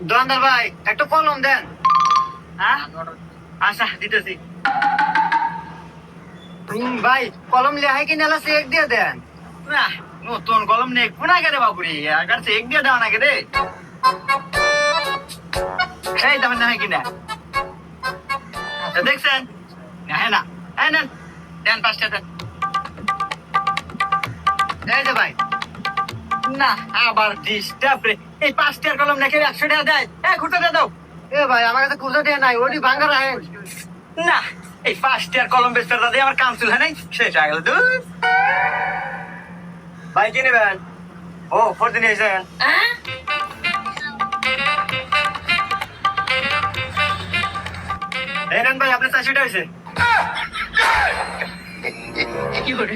দোকানদার ভাই একটা কলম দেন। হ্যাঁ আচ্ছা দিতেছি। ভাই কলম লেহাই কি নালা চেক দিয়ে দেন। না নতুন কলম নেই কোনা কে রে বাপুরি আগার চেক দিয়ে দাও না কে রে। এই দাম না কিনা দেখছেন হ্যাঁ না হ্যাঁ নেন দেন 5টা দেন। এই যে ভাই না আবার ডিস্টার্ব রে। এই 5টার কলম নাকি 100 টাকা দেয়। খুঁজে দিয়ে দাও। এ ভাই আমার কাছে খুঁজে দিয়ে নাই ওটি ভাঙ্গা রাখেন। না এই 5টার কলম বেচতে দাদা আমার কাম চুল নাই শেষ হয়ে গেল। ভাই কি নেবেন? ও ফোরদিন এসেছেন। এই নেন ভাই আপনার 400 টাকা হয়েছে। কি করে